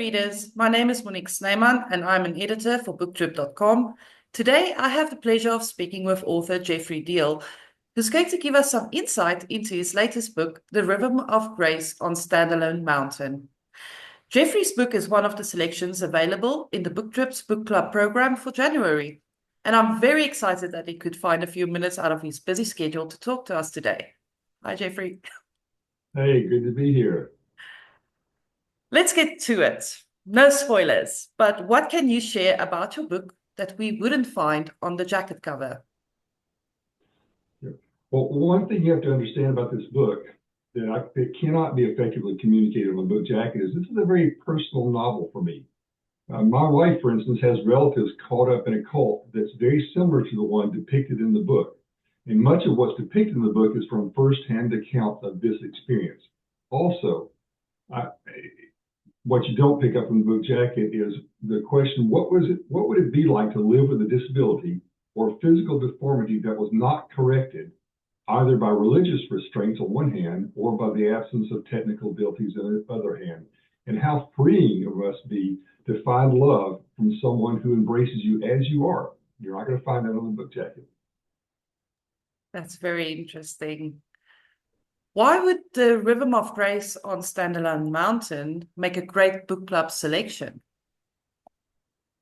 readers. My name is Monique Snyman and I'm an editor for Booktrib.com. Today, I have the pleasure of speaking with author Jeffery L, who's going to give us some insight into his latest book, The Rhythm of Grace on Standalone Mountain. Jeffery's book is one of the selections available in the Booktrib's book club program for January, and I'm very excited that he could find a few minutes out of his busy schedule to talk to us today. Hi, Jeffery. Hey, good to be here. Let's get to it. No spoilers, but what can you share about your book that we wouldn't find on the jacket cover? Well, one thing you have to understand about this book that cannot be effectively communicated on a book jacket is this is a very personal novel for me. My wife, for instance, has relatives caught up in a cult that's very similar to the one depicted in the book. And much of what's depicted in the book is from firsthand accounts of this experience. Also, what you don't pick up from the book jacket is the question, what would it be like to live with a disability or physical deformity that was not corrected either by religious restraints on one hand or by the absence of technical abilities on the other hand, and how freeing it must be to find love from someone who embraces you as you are. You're not going to find that on the book jacket. That's very interesting. Why would The Rhythm of Grace on Standalone Mountain make a great book club selection?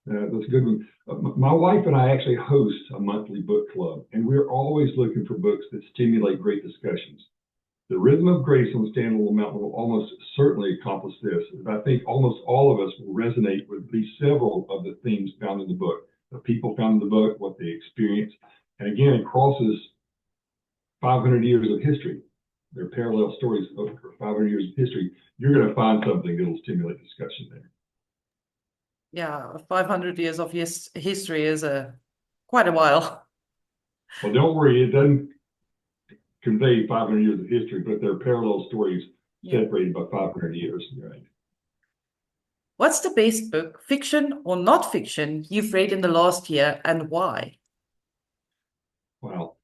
That's a good one. My wife and I actually host a monthly book club, and we're always looking for books that stimulate great discussions. The Rhythm of Grace on Standalone Mountain will almost certainly accomplish this. And I think almost all of us will resonate with at least several of the themes found in the book. The people found in the book, what they experienced. And again, it crosses 500 years of history. There are parallel stories over 500 years of history. You're going to find something that will stimulate discussion there. Yeah, 500 years of history is quite a while. Well, don't worry, it doesn't convey 500 years of history, but there are parallel stories separated by 500 years. Right. What's the best book, fiction or not fiction, you've read in the last year and why? Wow.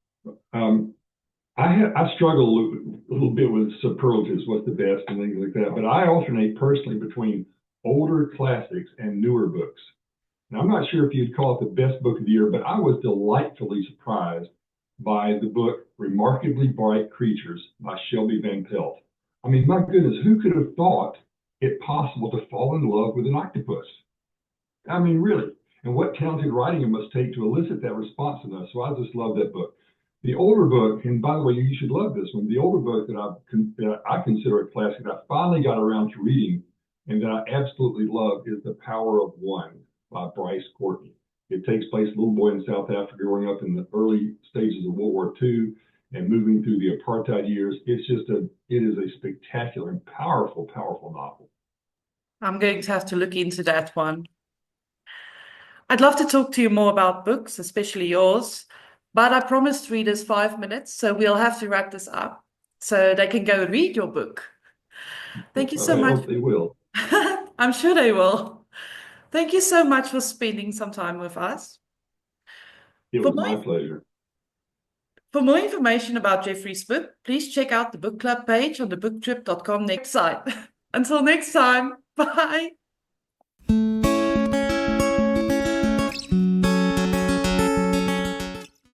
I struggle a little bit with superlatives, what's the best and things like that, but I alternate personally between older classics and newer books. Now, I'm not sure if you'd call it the best book of the year, but I was delightfully surprised by the book Remarkably Bright Creatures by Shelby Van Pelt. I mean, my goodness, who could have thought it possible to fall in love with an octopus? I mean, really. And what talented writing it must take to elicit that response in us. So I just love that book. The older book, and by the way, you should love this one, the older book that I consider a classic, I finally got around to reading and that I absolutely love is The Power of One by Bryce Courtney. It takes place a little boy in South Africa growing up in the early stages of World War II and moving through the apartheid years. It is a spectacular and powerful, powerful novel. I'm going to have to look into that one. I'd love to talk to you more about books, especially yours, but I promised readers 5 minutes, so we'll have to wrap this up so they can go read your book. Thank you so much. I hope they will. I'm sure they will. Thank you so much for spending some time with us. It was my pleasure. For more information about Jeffery's book, please check out the book club page on the booktrib.com next site. Until next time, bye.